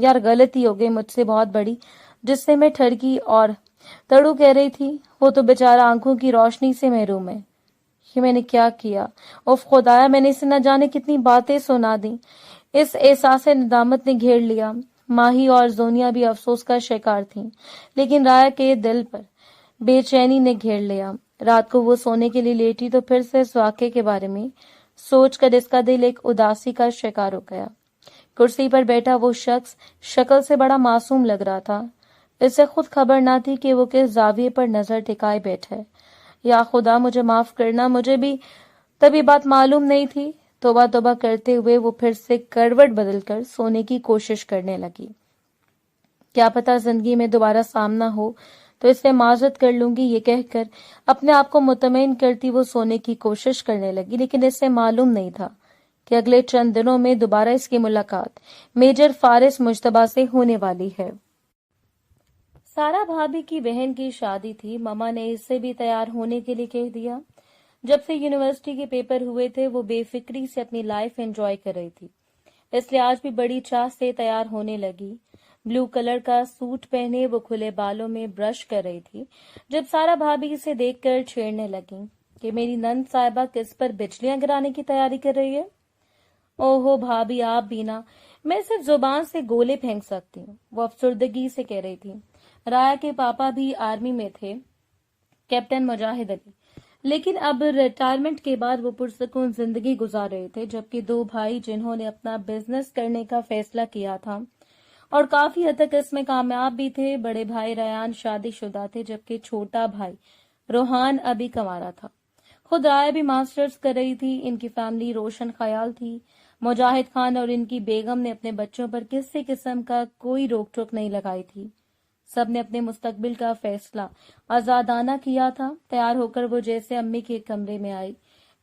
یار غلطی ہو گئی مجھ سے بہت بڑی، جس سے میں ٹھڑکی اور تڑو کہہ رہی تھی، وہ تو بیچارہ آنکھوں کی روشنی سے محروم ہے۔ یہ میں نے کیا کیا؟ اف خدایا، میں نے اسے نہ جانے کتنی باتیں سنا دیں۔ اس احساس ندامت نے گھیر لیا۔ ماہی اور زونیا بھی افسوس کا شکار تھیں، لیکن رایا کے دل پر بے چینی نے گھیر لیا۔ رات کو وہ سونے کے لیے لیٹی تو پھر سے اس واقعے کے بارے میں سوچ کر اس کا دل ایک اداسی کا شکار ہو گیا۔ کرسی پر بیٹھا وہ شخص شکل سے بڑا معصوم لگ رہا تھا۔ اسے خود خبر نہ تھی کہ وہ کس زاویے پر نظر ٹکائے بیٹھا ہے۔ یا خدا مجھے معاف کرنا، مجھے بھی تبھی بات معلوم نہیں تھی۔ توبہ توبہ کرتے ہوئے وہ پھر سے کروٹ بدل کر سونے کی کوشش کرنے لگی۔ کیا پتا زندگی میں دوبارہ سامنا ہو تو اس سے معذرت کر لوں گی، یہ کہہ کر اپنے آپ کو مطمئن کرتی وہ سونے کی کوشش کرنے لگی، لیکن اس سے معلوم نہیں تھا کہ اگلے چند دنوں میں دوبارہ اس کی ملاقات میجر فارس مجتبیٰ سے ہونے والی ہے۔ سارا بھابھی کی بہن کی شادی تھی۔ ماما نے اس سے بھی تیار ہونے کے لیے کہہ دیا۔ جب سے یونیورسٹی کے پیپر ہوئے تھے وہ بے فکری سے اپنی لائف انجوائے کر رہی تھی، اس لیے آج بھی بڑی چاہ سے تیار ہونے لگی۔ بلو کلر کا سوٹ پہنے وہ کھلے بالوں میں برش کر رہی تھی جب سارا بھابھی اسے دیکھ کر چھیڑنے لگی کہ میری نند صاحبہ کس پر بجلیاں گرانے کی تیاری کر رہی ہے۔ اوہو بھابھی، آپ بھی نا، میں صرف زبان سے گولے پھینک سکتی ہوں، وہ افسردگی سے کہہ رہی تھی۔ رایا کے پاپا بھی آرمی میں تھے، کیپٹن مجاہد علی، لیکن اب ریٹائرمنٹ کے بعد وہ پرسکون زندگی گزار رہے تھے، جبکہ دو بھائی جنہوں نے اپنا بزنس کرنے کا فیصلہ کیا تھا اور کافی حد تک اس میں کامیاب بھی تھے، بڑے بھائی ریان شادی شدہ تھے جبکہ چھوٹا بھائی روحان ابھی کنوارا تھا۔ خود رایا بھی ماسٹرز کر رہی تھی۔ ان کی فیملی روشن خیال تھی۔ مجاہد خان اور ان کی بیگم نے اپنے بچوں پر کسی قسم کا کوئی روک ٹوک نہیں لگائی تھی۔ سب نے اپنے مستقبل کا فیصلہ آزادانہ کیا تھا۔ تیار ہو کر وہ جیسے امی کے کمرے میں آئی،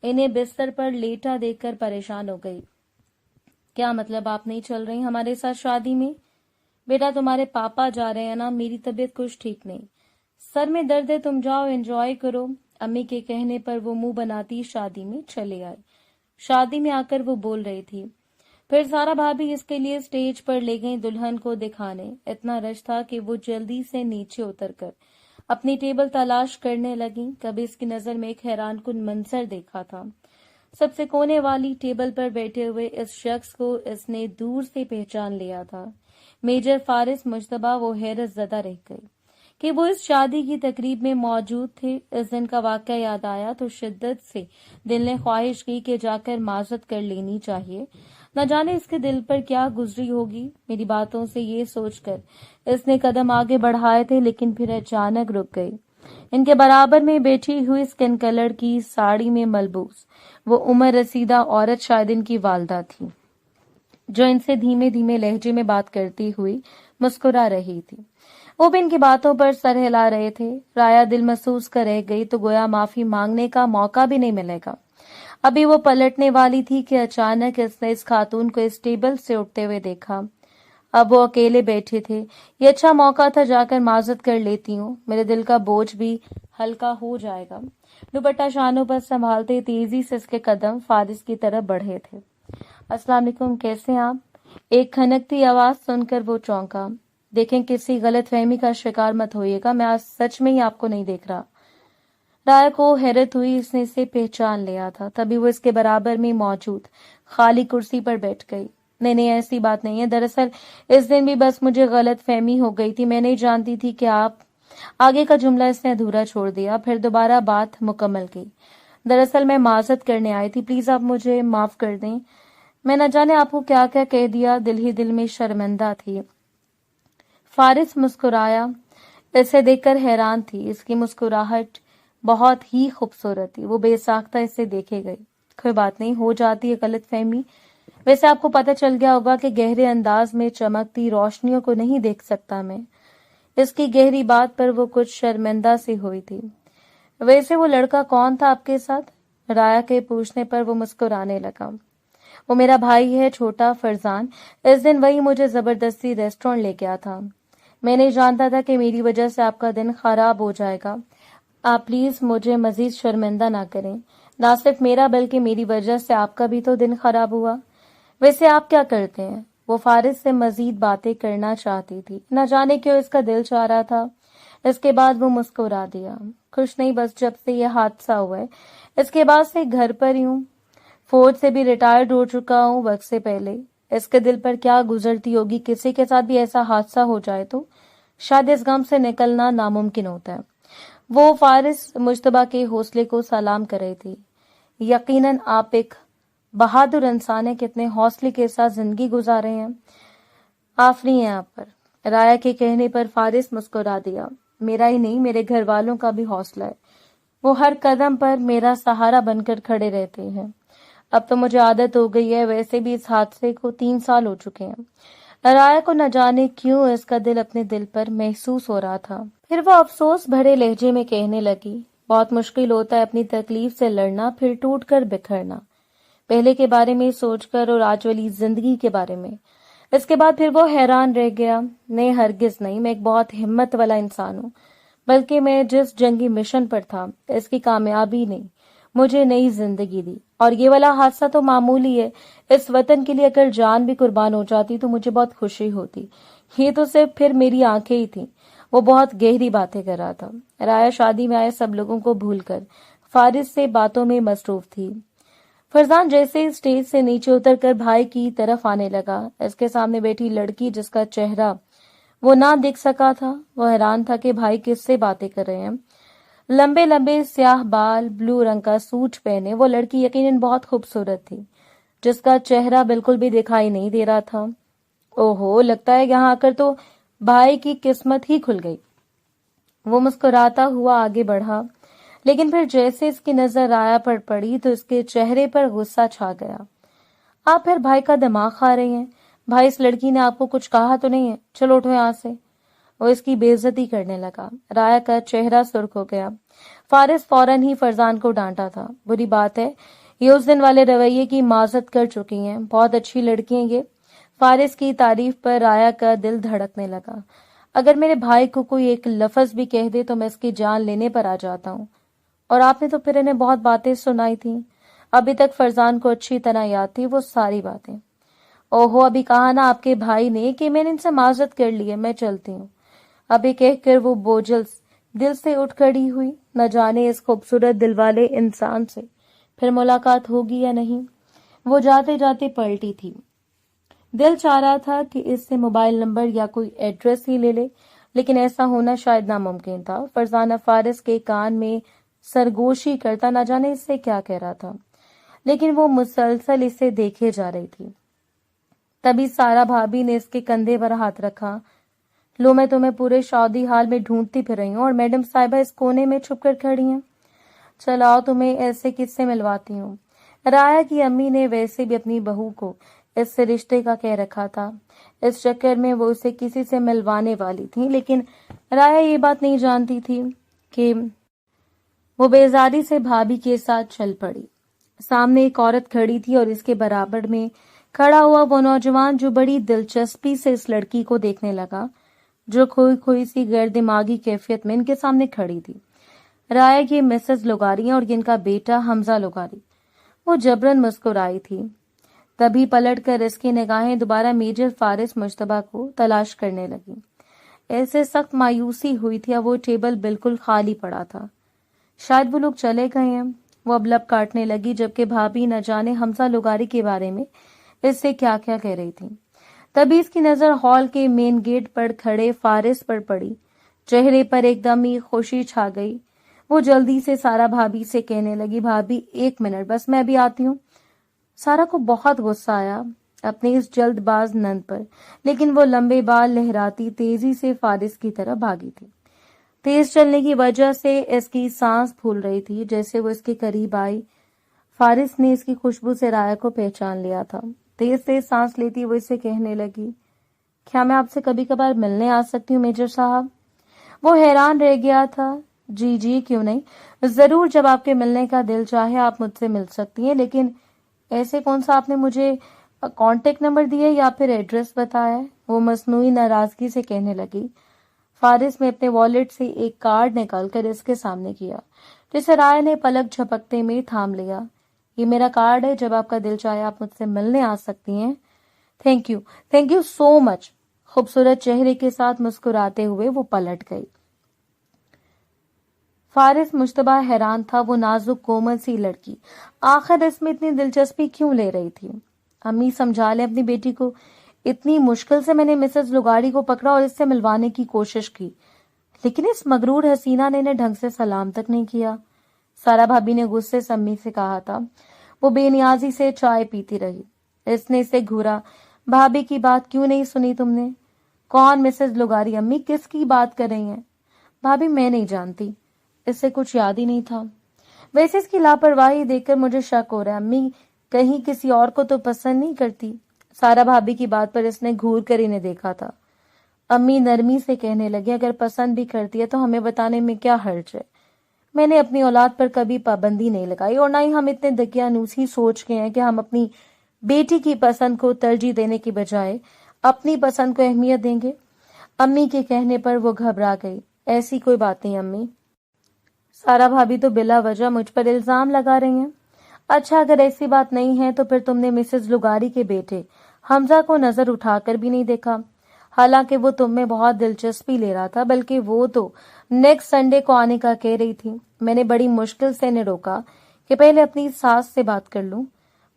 انہیں بستر پر لیٹا دیکھ کر پریشان ہو گئی۔ کیا مطلب آپ نہیں چل رہی ہمارے ساتھ شادی میں؟ بیٹا تمہارے پاپا جا رہے ہیں نا، میری طبیعت کچھ ٹھیک نہیں، سر میں درد ہے، تم جاؤ انجوائے کرو۔ امی کے کہنے پر وہ منہ بناتی شادی میں چلے آئے۔ شادی میں آ کر وہ بول رہی تھی۔ پھر سارا بھابھی اس کے لیے سٹیج پر لے گئی دلہن کو دکھانے۔ اتنا رش تھا کہ وہ جلدی سے نیچے اتر کر اپنی ٹیبل تلاش کرنے لگی۔ کبھی اس کی نظر میں ایک حیران کن منظر دیکھا تھا۔ سب سے کونے والی ٹیبل پر بیٹھے ہوئے اس شخص کو اس نے دور سے پہچان لیا تھا، میجر فارس مجتبیٰ۔ وہ حیرت زدہ رہ گئی کہ وہ اس شادی کی تقریب میں موجود تھے۔ اس دن کا واقعہ یاد آیا تو شدت سے دل نے خواہش کی کہ جا کر معذرت کر لینی چاہیے، نہ جانے اس کے دل پر کیا گزری ہوگی۔ میری باتوں سے یہ سوچ کر اس نے قدم آگے بڑھائے تھے، لیکن پھر اچانک رک گئی۔ ان کے برابر میں بیٹھی ہوئی اسکن کلر کی ساڑی میں ملبوس وہ عمر رسیدہ عورت شاید ان کی والدہ تھی، جو ان سے دھیمے دھیمے لہجے میں بات کرتی ہوئی مسکرا رہی تھی۔ وہ بھی ان کی باتوں پر سر ہلا رہے تھے۔ رایا دل محسوس کر رہ گئی تو گویا معافی مانگنے کا موقع بھی نہیں ملے گا۔ ابھی وہ پلٹنے والی تھی کہ اچانک اس نے اس خاتون کو اس ٹیبل سے اٹھتے ہوئے دیکھا۔ اب وہ اکیلے بیٹھے تھے۔ یہ اچھا موقع تھا، جا کر معذرت کر لیتی ہوں، میرے دل کا بوجھ بھی ہلکا ہو جائے گا۔ دوپٹہ شانوں پر سنبھالتے تیزی سے اس کے قدم فارس کی طرف بڑھے تھے۔ السلام علیکم، کیسے ہیں آپ؟ ایک کھنکتی آواز سن کر وہ چونکا۔ دیکھیں کسی غلط فہمی کا شکار مت ہوئیے گا، میں آج سچ میں ہی آپ کو نہیں دیکھ رہا۔ رایا کو حیرت ہوئی، اس نے اسے پہچان لیا تھا۔ تبھی وہ اس کے برابر میں موجود خالی کرسی پر بیٹھ گئی۔ نہیں ایسی بات نہیں ہے، دراصل اس دن بھی بس مجھے غلط فہمی ہو گئی تھی، میں نہیں جانتی تھی کہ آپ… آگے کا جملہ اس نے ادھورا چھوڑ دیا، پھر دوبارہ بات مکمل کی۔ دراصل میں معذرت کرنے آئی تھی، پلیز آپ مجھے معاف کر دیں، میں نہ جانے آپ کو کیا کیا کہہ دیا، دل ہی دل میں شرمندہ تھی۔ فارس مسکرایا، اسے دیکھ کر حیران تھی۔ اس کی مسکراہٹ بہت ہی خوبصورت تھی۔ وہ بے ساختہ اسے دیکھے گئی۔ کوئی بات نہیں، ہو جاتی ہے غلط فہمی، ویسے آپ کو پتہ چل گیا ہوگا کہ گہرے انداز میں چمکتی روشنیوں کو نہیں دیکھ سکتا میں۔ اس کی گہری بات پر وہ کچھ شرمندہ سی ہوئی تھی۔ ویسے وہ لڑکا کون تھا آپ کے ساتھ؟ رایا کے پوچھنے پر وہ مسکرانے لگا۔ وہ میرا بھائی ہے، چھوٹا فرزان، اس دن وہی مجھے زبردستی ریسٹورینٹ لے گیا تھا۔ میں نہیں جانتا تھا کہ میری وجہ سے آپ کا دن خراب ہو جائے گا۔ آپ پلیز مجھے مزید شرمندہ نہ کریں، نہ صرف میرا بلکہ میری وجہ سے آپ کا بھی تو دن خراب ہوا۔ ویسے آپ کیا کرتے ہیں؟ وہ فارس سے مزید باتیں کرنا چاہتی تھی، نہ جانے کیوں اس کا دل چاہ رہا تھا۔ اس کے بعد وہ مسکرا دیا۔ خوش نہیں، بس جب سے یہ حادثہ ہوا ہے اس کے بعد سے گھر پر ہی ہوں، فوج سے بھی ریٹائرڈ ہو چکا ہوں وقت سے پہلے۔ اس کے دل پر کیا گزرتی ہوگی، کسی کے ساتھ بھی ایسا حادثہ ہو جائے تو شاید اس غم سے نکلنا ناممکن ہوتا ہے۔ وہ فارس مجتبیٰ کے حوصلے کو سلام کر رہی تھی۔ یقیناً آپ ایک بہادر انسان ہیں، کتنے حوصلے کے ساتھ زندگی گزارے ہیں، آفرین ہے آپ پر۔ رایا کے کہنے پر فارس مسکرا دیا۔ میرا ہی نہیں، میرے گھر والوں کا بھی حوصلہ ہے، وہ ہر قدم پر میرا سہارا بن کر کھڑے رہتے ہیں۔ اب تو مجھے عادت ہو گئی ہے، ویسے بھی اس حادثے کو 3 سال ہو چکے ہیں۔ رایا کو نہ جانے کیوں اس کا دل اپنے دل پر محسوس ہو رہا تھا۔ پھر وہ افسوس بھرے لہجے میں کہنے لگی، بہت مشکل ہوتا ہے اپنی تکلیف سے لڑنا، پھر ٹوٹ کر بکھرنا، پہلے کے بارے میں سوچ کر اور آج والی زندگی کے بارے میں۔ اس کے بعد پھر وہ حیران رہ گیا۔ نہیں، ہرگز نہیں، میں ایک بہت ہمت والا انسان ہوں، بلکہ میں جس جنگی مشن پر تھا اس کی کامیابی نے مجھے نئی زندگی دی، اور یہ والا حادثہ تو معمولی ہے۔ اس وطن کے لیے اگر جان بھی قربان ہو جاتی تو مجھے بہت خوشی ہوتی۔ یہ تو صرف پھر میری آنکھیں ہی تھیں۔ وہ بہت گہری باتیں کر رہا تھا۔ رایا شادی میں آئے سب لوگوں کو بھول کر فارس سے باتوں میں مصروف تھی۔ فرزان جیسے اسٹیج سے نیچے اتر کر بھائی کی طرف آنے لگا، اس کے سامنے بیٹھی لڑکی جس کا چہرہ وہ نہ دیکھ سکا تھا، وہ حیران تھا کہ بھائی کس سے باتیں کر رہے ہیں۔ لمبے لمبے سیاہ بال، بلو رنگ کا سوٹ پہنے وہ لڑکی یقیناً بہت خوبصورت تھی، جس کا چہرہ بالکل بھی دکھائی نہیں دے رہا تھا۔ اوہو، لگتا ہے یہاں آ کر تو بھائی کی قسمت ہی کھل گئی۔ وہ مسکراتا ہوا آگے بڑھا، لیکن پھر جیسے اس کی نظر رایا پر پڑی تو اس کے چہرے پر غصہ چھا گیا۔ آپ پھر بھائی کا دماغ کھا رہی ہیں؟ بھائی، اس لڑکی نے آپ کو کچھ کہا تو نہیں ہے؟ چلو اٹھو یہاں سے۔ وہ اس کی بے عزتی کرنے لگا۔ رایا کا چہرہ سرخ ہو گیا۔ فارس فوراً ہی فرزان کو ڈانٹا تھا۔ بری بات ہے، یہ اس دن والے رویے کی معذرت کر چکی ہیں، بہت اچھی لڑکی ہیں یہ۔ فارس کی تعریف پر رایا کا دل دھڑکنے لگا۔ اگر میرے بھائی کو کوئی ایک لفظ بھی کہہ دے تو میں اس کی جان لینے پر آ جاتا ہوں، اور آپ نے تو پھر انہیں بہت باتیں سنائی تھیں۔ ابھی تک فرزان کو اچھی طرح یاد تھی وہ ساری باتیں۔ اوہو، ابھی کہا نا آپ کے بھائی نے کہ میں نے ان سے معذرت کر لی ہے، میں چلتی ہوں۔ ابھی کہہ کر وہ بوجھل دل سے اٹھ کھڑی ہوئی۔ نہ جانے اس خوبصورت دل والے انسان سے پھر ملاقات ہوگی یا نہیں۔ وہ جاتے جاتے پلٹی تھی۔ دل چاہ رہا تھا کہ اس سے موبائل نمبر یا کوئی ایڈریس ہی لے لے، لیکن ایسا ہونا شاید ناممکن تھا۔ فرزانہ فارس کے کان میں سرگوشی کرتا نہ جانے اس سے کیا کہہ رہا تھا، لیکن وہ مسلسل اسے دیکھے جا رہی تھی۔ تبھی سارا بھابھی نے اس کے کندھے پر ہاتھ رکھا۔ لو، میں تمہیں پورے شادی حال میں ڈھونڈتی پھر رہی ہوں اور میڈم صاحبہ اس کونے میں چھپ کر کھڑی ہیں۔ چلاؤ، تمہیں ایسے کس سے ملواتی ہوں۔ رایا کی امی نے ویسے بھی اپنی بہو کو اس سے رشتے کا کہہ رکھا تھا، اس چکر میں وہ اسے کسی سے ملوانے والی تھی، لیکن رایا یہ بات نہیں جانتی تھی کہ وہ بیزاری سے بھابھی کے ساتھ چل پڑی۔ سامنے ایک عورت کھڑی تھی اور اس کے برابر میں کھڑا ہوا وہ نوجوان جو بڑی دلچسپی سے اس لڑکی کو دیکھنے لگا، جو کھوئی کھوئی سی غیر دماغی کیفیت میں ان کے سامنے کھڑی تھی۔ رایا کی مسز لوگاری ہیں اور ان کا بیٹا حمزہ لوگاری۔ وہ جبرن مسکرائی تھی۔ تبھی پلٹ کر اس کی نگاہیں دوبارہ میجر فارس مجتبیٰ کو تلاش کرنے لگی۔ ایسے سخت مایوسی ہوئی تھی، اب وہ ٹیبل بالکل خالی پڑا تھا۔ شاید وہ لوگ چلے گئے ہیں۔ وہ اب لب کاٹنے لگی، جبکہ بھابھی نہ جانے حمزہ لوگاری کے بارے میں اس سے کیا کیا کہہ رہی تھی۔ تبھی اس کی نظر ہال کے مین گیٹ پر کھڑے فارس پر پڑی۔ چہرے پر ایک دم ہی خوشی چھا گئی۔ وہ جلدی سے سارا بھابھی سے کہنے لگی، بھابھی 1 منٹ بس، میں بھی آتی ہوں۔ سارا کو بہت غصہ آیا اپنی اس جلد باز نند پر، لیکن وہ لمبے بال لہراتی تیزی سے فارس کی طرف بھاگی تھی۔ تیز چلنے کی وجہ سے اس کی سانس پھول رہی تھی۔ جیسے وہ اس کے قریب آئی، فارس نے اس کی خوشبو سے رایا کو پہچان لیا تھا۔ تیز تیز سانس لیتی وہ اسے کہنے لگی، کیا میں آپ سے کبھی کبھار ملنے آ سکتی ہوں میجر صاحب؟ وہ حیران رہ گیا تھا۔ جی جی، کیوں نہیں، ضرور، جب آپ کے ملنے کا دل چاہے آپ مجھ سے مل سکتی ہیں، لیکن ایسے کون سا آپ نے مجھے کانٹیکٹ نمبر دیا یا پھر ایڈریس بتایا ہے؟ وہ مصنوعی ناراضگی سے کہنے لگی۔ فارس نے اپنے والیٹ سے ایک کارڈ نکال کر اس کے سامنے کیا، جسے رایا نے پلک جھپکتے میں تھام لیا۔ یہ میرا کارڈ ہے، جب آپ کا دل چاہے آپ مجھ سے ملنے آ سکتی ہیں۔ تھینک یو سو مچ. خوبصورت چہرے کے ساتھ مسکراتے ہوئے وہ پلٹ گئی. فارس مشتبہ حیران تھا. وہ نازک کومل سی لڑکی آخر اس میں اتنی دلچسپی کیوں لے رہی تھی؟ امی سمجھا لیں اپنی بیٹی کو. اتنی مشکل سے میں نے مسز لغاری کو پکڑا اور اس سے ملوانے کی کوشش کی، لیکن اس مغرور حسینہ نے انہیں ڈھنگ سے سلام تک نہیں کیا. سارا بھابی نے غصے سے امی سے کہا تھا. وہ بے نیازی سے چائے پیتی رہی. اس نے اسے گھورا. بھابی کی بات کیوں نہیں سنی تم نے؟ کون مسز لغاری؟ امی کس کی بات کر رہی ہیں؟ بھابی میں نہیں جانتی، اس سے کچھ یاد ہی نہیں تھا. ویسے اس کی لاپرواہی دیکھ کر مجھے شک ہو رہا ہے. امی کہیں کسی اور کو تو پسند نہیں کرتی؟ سارا بھابی کی بات پر اس نے گھور کر انہیں دیکھا تھا. امی نرمی سے کہنے لگی اگر پسند بھی کرتی ہے تو ہمیں بتانے میں کیا حرج ہے؟ میں نے اپنی اولاد پر کبھی پابندی نہیں لگائی اور نہ ہی ہم اتنے دقیانوس ہی سوچ کے ہیں کہ ہم اپنی بیٹی کی پسند کو ترجیح دینے کی بجائے اپنی پسند کو اہمیت دیں گے. امی کے کہنے پر وہ گھبرا گئی. ایسی کوئی بات نہیں امی. سارا بھابی تو بلا وجہ مجھ پر الزام لگا رہی ہیں. اچھا اگر ایسی بات نہیں ہے تو پھر تم نے مسز لغاری کے بیٹے حمزہ کو نظر اٹھا کر بھی نہیں دیکھا؟ حالانکہ وہ تم میں بہت دلچسپی لے رہا تھا، بلکہ وہ تو نیکسٹ سنڈے کو آنے کا کہہ رہی تھی. میں نے بڑی مشکل سے انہیں روکا کہ پہلے اپنی ساس سے بات کر لوں.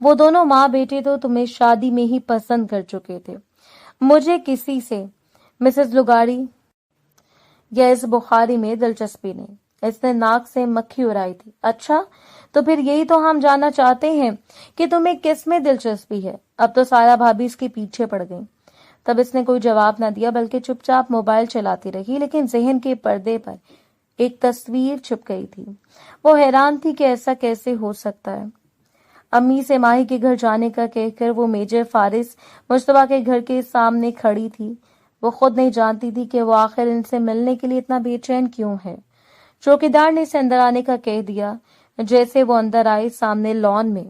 وہ دونوں ماں بیٹے تو تمہیں شادی میں ہی پسند کر چکے تھے. مجھے کسی سے مسز لغاری یا اس بخاری میں دلچسپی نہیں. اس نے ناک سے مکھی اڑائی تھی. اچھا تو پھر یہی تو ہم جاننا چاہتے ہیں کہ تمہیں کس میں دلچسپی ہے. اب تو سارا بھابی اس کے پیچھے پڑ گئی. تب اس نے کوئی جواب نہ دیا بلکہ چپ چاپ موبائل چلاتی رہی، لیکن ذہن کے پردے پر ایک تصویر چھپ گئی تھی. وہ حیران تھی کہ ایسا کیسے ہو سکتا ہے. امی سے ماہی کے گھر جانے کا کہہ کر وہ میجر فارس مشتبہ کے گھر کے سامنے کھڑی تھی. وہ خود نہیں جانتی تھی کہ وہ آخر ان سے ملنے کے لیے اتنا بے چین کیوں ہے. چوکیدار نے اسے اندر آنے کا کہہ دیا. جیسے وہ اندر آئی، سامنے لان میں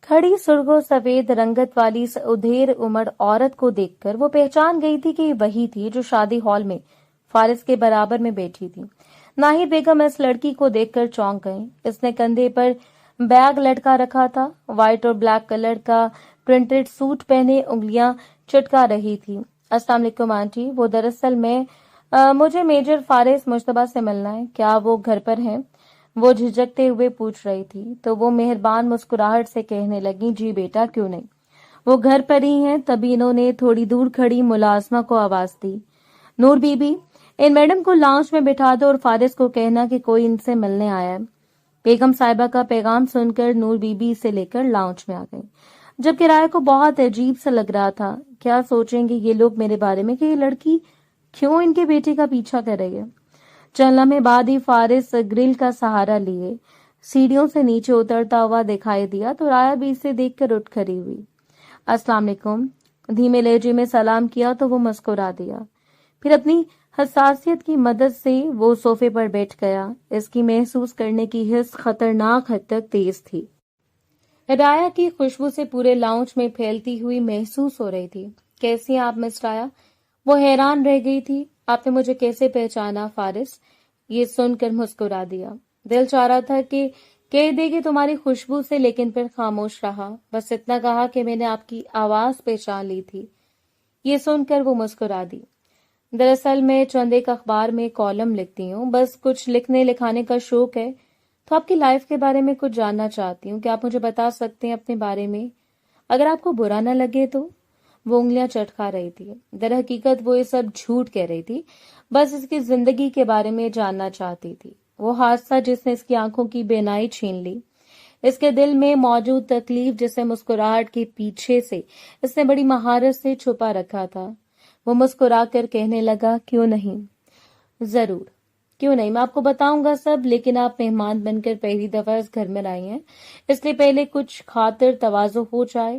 کھڑی سرخ و سفید رنگت والی ادھیر عمر عورت کو دیکھ کر وہ پہچان گئی تھی کہ یہ وہی تھی جو شادی ہال میں فارس کے برابر میں بیٹھی تھی. ناہید بیگم اس لڑکی کو دیکھ کر چونک گئیں. اس نے کندھے پر بیگ لٹکا رکھا تھا. وائٹ اور بلیک کلر کا پرنٹڈ سوٹ پہنے انگلیاں چٹکا رہی تھی. السلام علیکم آنٹی. وہ دراصل مجھے میجر فارس مشتبہ سے ملنا ہے. کیا وہ گھر پر ہیں؟ وہ جھجکتے ہوئے پوچھ رہی تھی تو وہ مہربان مسکراہٹ سے کہنے لگی جی بیٹا کیوں نہیں، وہ گھر پر ہی ہیں. تبھی انہوں نے تھوڑی دور کھڑی ملازمہ کو آواز دی. نور بی بی ان میڈم کو لاؤنج میں بٹھا دو اور فارس کو کہنا کہ کوئی ان سے ملنے آیا ہے. بیگم صاحبہ کا پیغام سن کر نور بی بی اسے لے کر لاؤنج میں آ گئی. جبکہ رائے کو بہت عجیب سا لگ رہا تھا. کیا سوچیں گے یہ لوگ میرے بارے میں کہ یہ لڑکی کیوں ان کے بیٹے کا پیچھا کر رہی ہے. چند لمحے بعد ہی فارس گرل کا سہارا لیے سیڑھیوں سے نیچے اترتا ہوا دکھائی دیا تو رایا بھی اسے دیکھ کر اٹھ کھڑی ہوئی. السلام علیکم. دھیمے لہجے میں سلام کیا تو وہ مسکرا دیا. پھر اپنی حساسیت کی مدد سے وہ صوفے پر بیٹھ گیا. اس کی محسوس کرنے کی حس خطرناک حد تک تیز تھی. رایا کی خوشبو سے پورے لاؤنج میں پھیلتی ہوئی محسوس ہو رہی تھی. کیسی ہیں آپ مس رایا؟ وہ حیران رہ گئی تھی. آپ نے مجھے کیسے پہچانا فارس؟ یہ سن کر مسکرا دیا. دل چاہ رہا تھا کہ کہہ دے گی تمہاری خوشبو سے، لیکن پھر خاموش رہا. بس اتنا کہا کہ میں نے آپ کی آواز پہچان لی تھی. یہ سن کر وہ مسکرا دی. دراصل میں چند ایک اخبار میں کالم لکھتی ہوں. بس کچھ لکھنے لکھانے کا شوق ہے تو آپ کی لائف کے بارے میں کچھ جاننا چاہتی ہوں. کیا آپ مجھے بتا سکتے ہیں اپنے بارے میں؟ اگر آپ کو برا نہ لگے تو. وہ انگلیاں چٹکا رہی تھی. در حقیقت وہ یہ سب جھوٹ کہہ رہی تھی. بس اس کی زندگی کے بارے میں جاننا چاہتی تھی. وہ حادثہ جس نے اس کی آنکھوں کی بینائی چھین لی، اس کے دل میں موجود تکلیف جسے مسکراہٹ کے پیچھے سے اس نے بڑی مہارت سے چھپا رکھا تھا. وہ مسکرا کر کہنے لگا کیوں نہیں، ضرور کیوں نہیں، میں آپ کو بتاؤں گا سب. لیکن آپ مہمان بن کر پہلی دفعہ اس گھر میں آئی ہیں، اس لیے پہلے کچھ خاطر تواضع ہو جائے.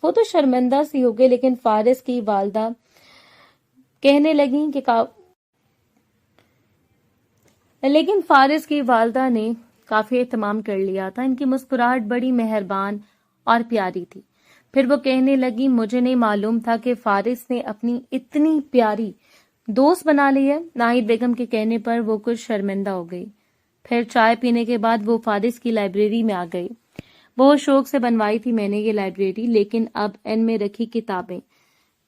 وہ تو شرمندہ سی ہو گئی، لیکن فارس کی والدہ کہنے لگیں کہ لیکن فارس کی والدہ نے کافی اہتمام کر لیا تھا. ان کی مسکراہٹ بڑی مہربان اور پیاری تھی. پھر وہ کہنے لگی مجھے نہیں معلوم تھا کہ فارس نے اپنی اتنی پیاری دوست بنا لی ہے. ناہید بیگم کے کہنے پر وہ کچھ شرمندہ ہو گئی. پھر چائے پینے کے بعد وہ فارس کی لائبریری میں آ گئی. بہت شوق سے بنوائی تھی میں نے یہ لائبریری، لیکن اب ان میں رکھی کتابیں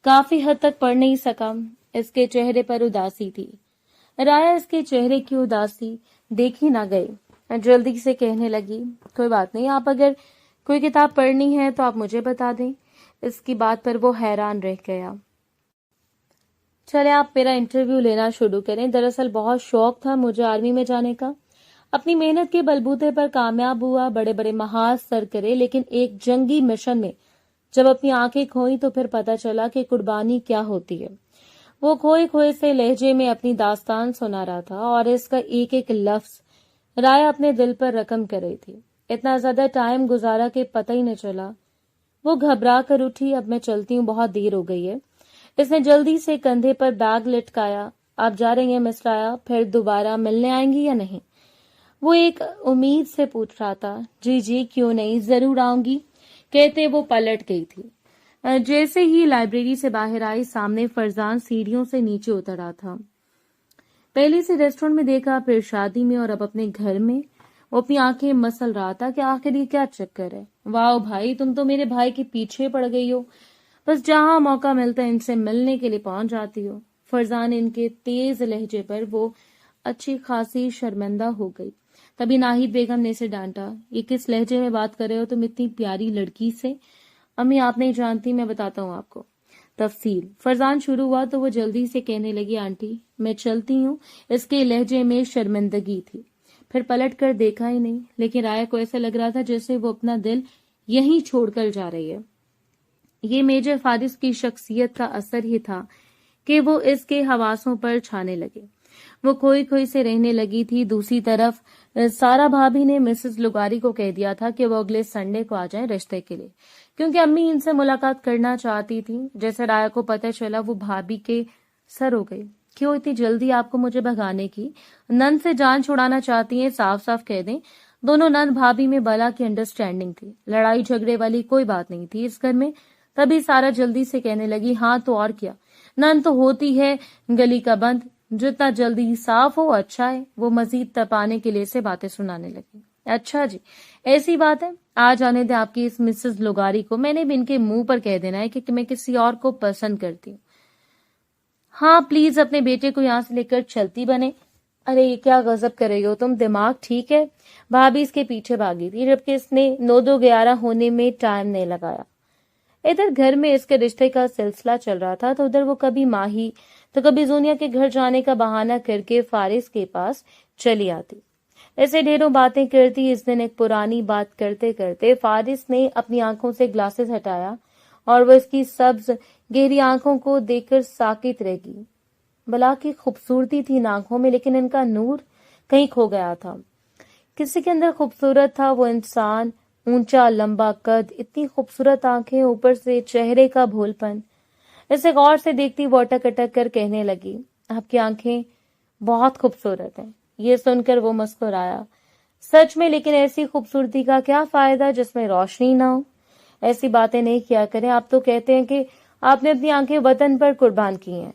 کافی حد تک پڑھ نہیں سکا۔ اس کے چہرے پر اداسی تھی۔ رایا اس کے چہرے کی اداسی دیکھی نہ گئی، جلدی سے کہنے لگی، کوئی بات نہیں، آپ اگر کوئی کتاب پڑھنی ہے تو آپ مجھے بتا دیں۔ اس کی بات پر وہ حیران رہ گیا۔ چلے آپ میرا انٹرویو لینا شروع کریں۔ دراصل بہت شوق تھا مجھے آرمی میں جانے کا۔ اپنی محنت کے بلبوتے پر کامیاب ہوا، بڑے بڑے محاذ سر کرے، لیکن ایک جنگی مشن میں جب اپنی آنکھیں کھوئیں تو پھر پتہ چلا کہ قربانی کیا ہوتی ہے۔ وہ کھوئے کھوئے سے لہجے میں اپنی داستان سنا رہا تھا اور اس کا ایک ایک لفظ رایا اپنے دل پر رقم کر رہی تھی۔ اتنا زیادہ ٹائم گزارا کہ پتہ ہی نہ چلا۔ وہ گھبرا کر اٹھی، اب میں چلتی ہوں، بہت دیر ہو گئی ہے۔ اس نے جلدی سے کندھے پر بیگ لٹکایا۔ آپ جا رہی ہیں مس رایا؟ پھر دوبارہ ملنے آئیں گی یا نہیں؟ وہ ایک امید سے پوچھ رہا تھا۔ جی جی کیوں نہیں، ضرور آؤں گی، کہتے وہ پلٹ گئی تھی۔ جیسے ہی لائبریری سے باہر آئی، سامنے فرزان سیڑھیوں سے نیچے اتر رہا تھا۔ پہلے سے ریسٹورنٹ میں دیکھا، پھر شادی میں، اور اب اپنے گھر میں۔ وہ اپنی آنکھیں مسل رہا تھا کہ آخر یہ کیا چکر ہے۔ واؤ بھائی، تم تو میرے بھائی کے پیچھے پڑ گئی ہو، بس جہاں موقع ملتا ہے ان سے ملنے کے لیے پہنچ جاتی ہو۔ فرزان ان کے تیز لہجے پر وہ اچھی خاصی شرمندہ ہو گئی۔ تبھی ناہید بیگم نے اسے ڈانٹا، یہ کس لہجے میں بات کر رہے ہو تم اتنی پیاری لڑکی سے؟ امی آپ نہیں جانتی، میں بتاتا ہوں آپ کو تفصیل۔ فرزان شروع ہوا تو وہ جلدی سے کہنے لگی، آنٹی میں چلتی ہوں۔ اس کے لہجے میں شرمندگی تھی۔ پھر پلٹ کر دیکھا ہی نہیں، لیکن رایا کو ایسا لگ رہا تھا جیسے وہ اپنا دل یہیں چھوڑ کر جا رہی ہے۔ یہ میجر فارس کی شخصیت کا اثر ہی تھا کہ وہ اس کے حواسوں پر چھانے لگے۔ وہ کھوئی کھوئی سے رہنے لگی تھی۔ دوسری طرف سارا بھابھی نے مسز لغاری کو کہہ دیا تھا کہ وہ اگلے سنڈے کو آ جائیں رشتے کے لیے، کیونکہ امی ان سے ملاقات کرنا چاہتی تھی۔ جیسے رایا کو پتہ چلا وہ بھابھی کے سر ہو گئی۔ کیوں اتنی جلدی آپ کو مجھے بھگانے کی؟ نند سے جان چھڑانا چاہتی ہیں، صاف صاف کہہ دیں۔ دونوں نند بھابھی میں بلا کی انڈرسٹینڈنگ تھی، لڑائی جھگڑے والی کوئی بات نہیں تھی اس گھر میں۔ تبھی سارا جلدی سے کہنے لگی، ہاں تو اور کیا، نند تو ہوتی ہے گلی کا بند، جتنا جلدی صاف ہو اچھا ہے۔ وہ مزید تپانے کے لیے سے باتیں سنانے لگی۔ اچھا جی، ایسی بات ہے، آ جانے دیں آپ کی اس مسز لغاری کو، میں نے بھی ان کے منہ پر کہہ دینا ہے کہ میں کسی اور کو پسند کرتی ہوں۔ ہاں پلیز اپنے بیٹے کو یہاں سے لے کر چلتی بنے۔ ارے یہ کیا غضب کر رہی ہو تم، دماغ ٹھیک ہے؟ بھابھی اس کے پیچھے بھاگی تھی، جبکہ اس نے 9-2-11 ہونے میں ٹائم نہیں لگایا۔ ادھر گھر میں اس کے رشتے کا سلسلہ چل رہا تھا تو ادھر وہ کبھی ماہی تو کبھی زونیا کے گھر جانے کا بہانہ کر کے فارس کے پاس چلی آتی۔ ایسے ڈھیروں باتیں کرتی۔ اس دن ایک پرانی بات کرتے کرتے فارس نے اپنی آنکھوں سے گلاسز ہٹایا اور وہ اس کی سبز گہری آنکھوں کو دیکھ کر ساکت رہ گئی۔ بلا کی خوبصورتی تھی ان آنکھوں میں، لیکن ان کا نور کہیں کھو گیا تھا۔ کسی کے اندر خوبصورت تھا وہ انسان، اونچا لمبا قد، اتنی خوبصورت آنکھیں، اوپر سے چہرے کا بھول پن۔ اسے غور سے دیکھتی وہ اٹک اٹک کر کہنے لگی، آپ کی آنکھیں بہت خوبصورت ہیں۔ یہ سن کر وہ مسکرایا۔ سچ میں، لیکن ایسی خوبصورتی کا کیا فائدہ جس میں روشنی نہ ہو؟ ایسی باتیں نہیں کیا کریں، آپ تو کہتے ہیں کہ آپ نے اپنی آنکھیں وطن پر قربان کی ہیں۔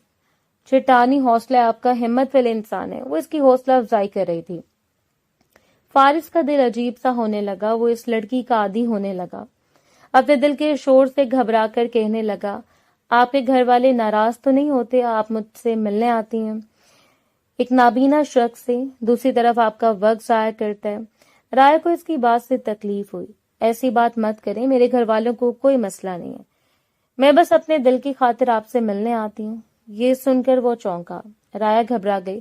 چٹانی حوصلہ آپ کا، ہمت والے انسان ہے۔ وہ اس کی حوصلہ افزائی کر رہی تھی۔ فارس کا دل عجیب سا ہونے لگا، وہ اس لڑکی کا عادی ہونے لگا۔ اپنے دل کے شور سے گھبرا کر کہنے لگا، آپ کے گھر والے ناراض تو نہیں ہوتے؟ آپ مجھ سے ملنے آتی ہیں ایک نابینا شخص سے، دوسری طرف آپ کا وقت ضائع کرتا ہے۔ رائے کو اس کی بات سے تکلیف ہوئی۔ ایسی بات مت کریں، میرے گھر والوں کو کوئی مسئلہ نہیں ہے، میں بس اپنے دل کی خاطر آپ سے ملنے آتی ہوں۔ یہ سن کر وہ چونکا۔ رایا گھبرا گئی۔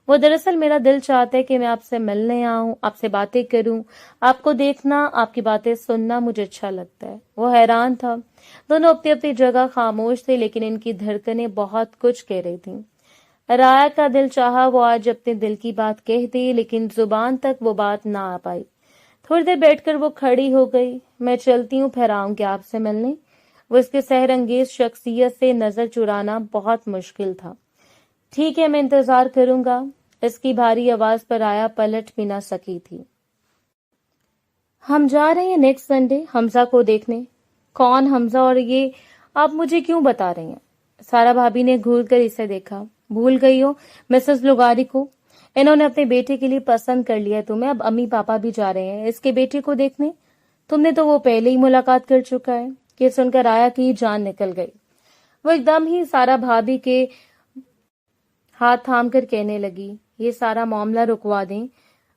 وہ دراصل میرا دل چاہتا ہے کہ میں آپ سے ملنے آؤں، آپ سے باتیں کروں، آپ کو دیکھنا، آپ کی باتیں سننا مجھے اچھا لگتا ہے۔ وہ حیران تھا۔ دونوں اپنی اپنی جگہ خاموش تھے، لیکن ان کی دھڑکنیں بہت کچھ کہہ رہی تھیں۔ رایا کا دل چاہا وہ آج اپنے دل کی بات کہہ دی، لیکن زبان تک وہ بات نہ آ پائی۔ تھوڑی دیر بیٹھ کر وہ کھڑی ہو گئی۔ میں چلتی ہوں، پھر آؤں گی آپ سے ملنے۔ وہ اس کے سحر انگیز شخصیت سے نظر چرانا بہت مشکل تھا۔ ٹھیک ہے، میں انتظار کروں گا۔ اس کی بھاری آواز پر رایا پلٹ بھی نہ سکی تھی۔ ہم جا رہے ہیں نیکسٹ سنڈے حمزہ کو دیکھنے۔ کون حمزہ، اور یہ آپ مجھے کیوں بتا رہی ہیں؟ سارا بھابھی نے گھور کر اسے دیکھا۔ بھول گئی ہو مسز لغاری کو؟ انہوں نے اپنے بیٹے کے لیے پسند کر لیا تمہیں، اب امی پاپا بھی جا رہے ہیں اس کے بیٹے کو دیکھنے۔ تم نے تو وہ پہلے ہی ملاقات کر چکا ہے۔ یہ سن کر رایا کی جان نکل گئی۔ وہ ایک دم ہی سارا بھابھی کے ہاتھ تھام کر کہنے لگی، یہ سارا معاملہ رکوا دیں،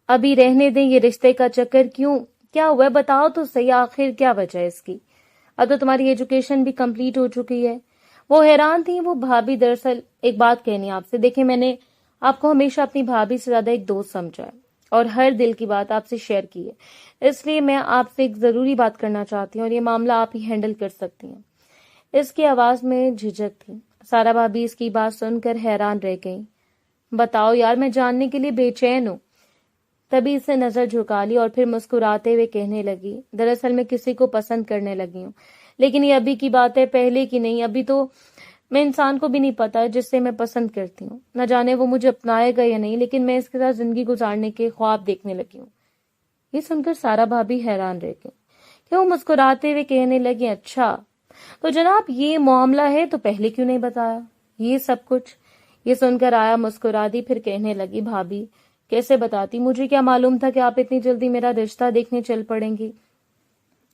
ابھی رہنے دیں، یہ رشتے کا چکر کیوں؟ کیا ہوا ہے بتاؤ تو صحیح، آخر کیا وجہ ہے اس کی؟ اب تو تمہاری ایجوکیشن بھی کمپلیٹ ہو چکی ہے۔ وہ حیران تھی۔ وہ بھابھی دراصل ایک بات کہنی ہے آپ سے، دیکھیں میں نے آپ کو ہمیشہ اپنی بھابھی سے زیادہ ایک دوست سمجھا ہے اور ہر دل کی بات آپ سے شیئر کی ہے، اس لیے میں آپ سے ایک ضروری بات کرنا چاہتی ہوں اور یہ معاملہ آپ ہی ہینڈل کر سکتی ہیں۔ اس کی آواز میں جھجک تھی۔ سارا بھابھی اس کی بات سن کر حیران رہ گئی۔ بتاؤ یار، میں جاننے کے لیے بے چین ہوں۔ تبھی اسے نظر جھکا لی اور پھر مسکراتے ہوئے کہنے لگی، دراصل میں کسی کو پسند کرنے لگی ہوں، لیکن یہ ابھی کی بات ہے، پہلے کی نہیں۔ ابھی تو میں انسان کو بھی نہیں پتا جس سے میں پسند کرتی ہوں، نہ جانے وہ مجھے اپنائے گا یا نہیں، لیکن میں اس کے ساتھ زندگی گزارنے کے خواب دیکھنے لگی ہوں۔ یہ سن کر سارا بھابھی حیران رہ گئی کہ وہ مسکراتے ہوئے کہنے لگی، اچھا تو جناب یہ معاملہ ہے تو پہلے کیوں نہیں بتایا یہ سب کچھ؟ یہ سن کر آیا مسکرا دی، پھر کہنے لگی، بھابھی کیسے بتاتی، مجھے کیا معلوم تھا کہ آپ اتنی جلدی میرا رشتہ دیکھنے چل پڑیں گی۔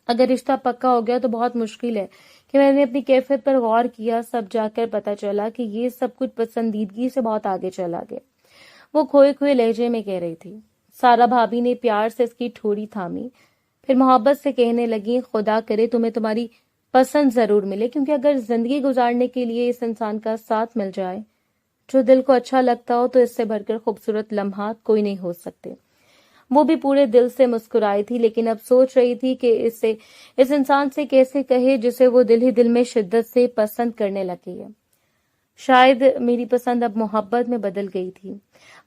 اگر رشتہ پکا ہو گیا تو بہت مشکل ہے کہ میں نے اپنی کیفیت پر غور کیا، سب جا کر پتا چلا کہ یہ سب کچھ پسندیدگی سے بہت آگے چلا گیا۔ وہ کھوئے کھوئے لہجے میں کہہ رہی تھی۔ سارا بھابھی نے پیار سے اس کی ٹھوڑی تھامی، پھر محبت سے کہنے لگی، خدا کرے تمہیں تمہاری پسند ضرور ملے، کیونکہ اگر زندگی گزارنے کے لیے اس انسان کا ساتھ مل جائے جو دل کو اچھا لگتا ہو تو اس سے بڑھ کر خوبصورت لمحات کوئی نہیں ہو سکتے۔ وہ بھی پورے دل سے مسکرائی تھی، لیکن اب سوچ رہی تھی کہ اس انسان سے کیسے کہے جسے وہ دل ہی دل میں شدت سے پسند کرنے لگی ہے۔ شاید میری پسند اب محبت میں بدل گئی تھی۔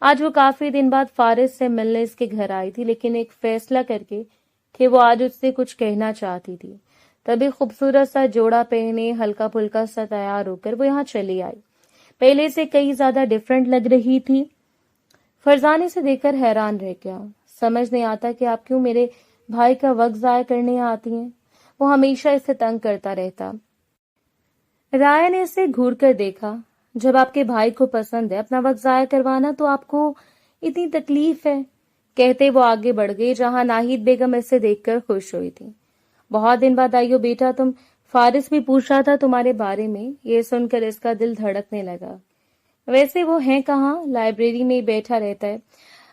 آج وہ کافی دن بعد فارس سے ملنے اس کے گھر آئی تھی، لیکن ایک فیصلہ کر کے کہ وہ آج اس سے کچھ کہنا چاہتی تھی۔ تبھی خوبصورت سا جوڑا پہنے، ہلکا پھلکا سا تیار ہو کر وہ یہاں چلی آئی۔ پہلے سے کئی زیادہ ڈیفرنٹ لگ رہی تھی۔ فرزانے سے دیکھ کر حیران رہ گیا۔ سمجھ نہیں آتا کہ آپ کیوں میرے بھائی کا وقت ضائع کرنے آتی ہیں، وہ ہمیشہ اسے تنگ کرتا رہتا۔ رایا نے اسے گھور کر دیکھا۔ جب آپ کے بھائی کو پسند ہے اپنا وقت ضائع کروانا تو آپ کو اتنی تکلیف ہے، کہتے وہ آگے بڑھ گئی، جہاں ناہید بیگم اسے دیکھ کر خوش ہوئی تھی۔ بہت دن بعد آئی ہو بیٹا تم، فارس بھی پوچھ رہا تھا تمہارے بارے میں۔ یہ سن کر اس کا دل دھڑکنے لگا۔ ویسے وہ ہیں کہاں، لائبریری میں ہی بیٹھا رہتا ہے،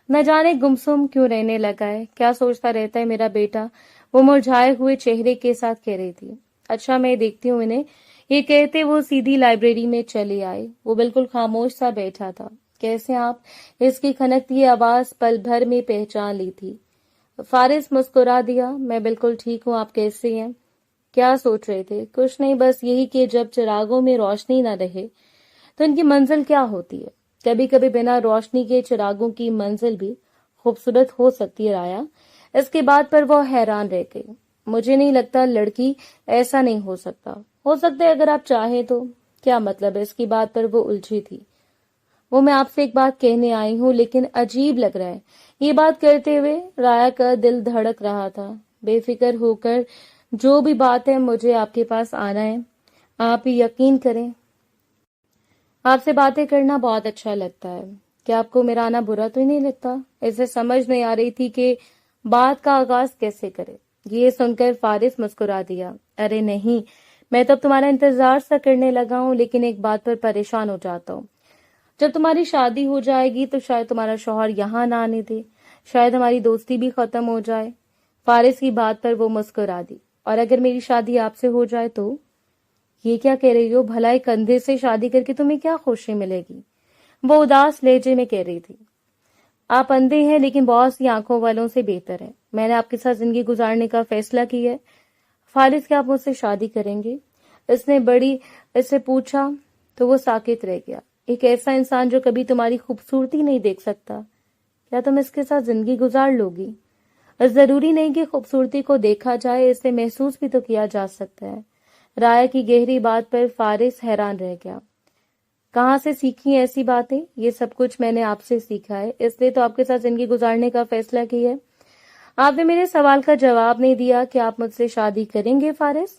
نہ جانے گمسم کیوں رہنے لگا ہے، کیا سوچتا رہتا ہے میرا بیٹا، وہ مرجھائے ہوئے چہرے کے ساتھ کہہ رہی تھی۔ اچھا میں دیکھتی ہوں انہیں، یہ کہتے وہ سیدھی لائبریری میں چلی آئی۔ وہ بالکل خاموش سا بیٹھا تھا۔ کیسے آپ؟ اس کی کھنکتی آواز پل بھر میں پہچان لی تھی۔ فارس مسکرا دیا، میں بالکل ٹھیک ہوں، آپ کیسے ہیں؟ کیا سوچ رہے تھے؟ کچھ نہیں، بس یہی کہ جب چراغوں میں روشنی نہ رہے تو ان کی منزل کیا ہوتی ہے۔ کبھی کبھی بنا روشنی کے چراغوں کی منزل بھی خوبصورت ہو سکتی ہے رایا۔ اس کے بعد پر وہ حیران رہ گئی۔ مجھے نہیں لگتا لڑکی ایسا نہیں ہو سکتا ہے اگر آپ چاہیں تو۔ کیا مطلب ہے؟ اس کی بات پر وہ الجھی تھی۔ وہ میں آپ سے ایک بات کہنے آئی ہوں، لیکن عجیب لگ رہا ہے۔ یہ بات کرتے ہوئے رایا کا دل دھڑک رہا تھا۔ بے فکر ہو کر جو بھی بات ہے مجھے آپ کے پاس آنا ہے، آپ یقین کریں آپ سے باتیں کرنا بہت اچھا لگتا ہے۔ کیا آپ کو میرا آنا برا تو ہی نہیں لگتا؟ اسے سمجھ نہیں آ رہی تھی کہ بات کا آغاز کیسے کرے۔ یہ سن کر فارس مسکرا دیا، ارے نہیں، میں تو اب تمہارا انتظار سا کرنے لگا ہوں، لیکن ایک بات پر پریشان ہو جاتا ہوں۔ جب تمہاری شادی ہو جائے گی تو شاید تمہارا شوہر یہاں نہ آنے دے، شاید ہماری دوستی بھی ختم ہو جائے۔ فارس کی بات پر وہ مسکرا دی، اور اگر میری شادی آپ سے ہو جائے تو؟ یہ کیا کہہ رہی ہو؟ بھلا ایک اندھے سے شادی کر کے تمہیں کیا خوشی ملے گی؟ وہ اداس لہجے میں کہہ رہی تھی۔ آپ اندھے ہیں لیکن بہت سی آنکھوں والوں سے بہتر ہیں۔ میں نے آپ کے ساتھ زندگی گزارنے کا فیصلہ کیا ہے۔ فارس، کیا آپ مجھ سے شادی کریں گے؟ اس نے اس سے پوچھا تو وہ ساکت رہ گیا۔ ایک ایسا انسان جو کبھی تمہاری خوبصورتی نہیں دیکھ سکتا، کیا تم اس کے ساتھ زندگی گزار لو گی؟ ضروری نہیں کہ خوبصورتی کو دیکھا جائے، اسے محسوس بھی تو کیا جا سکتا ہے۔ رایا کی گہری بات پر فارس حیران رہ گیا۔ کہاں سے سیکھی ایسی باتیں؟ یہ سب کچھ میں نے آپ سے سیکھا ہے، اس لیے تو آپ کے ساتھ زندگی گزارنے کا فیصلہ کیا ہے۔ آپ نے میرے سوال کا جواب نہیں دیا کہ آپ مجھ سے شادی کریں گے فارس؟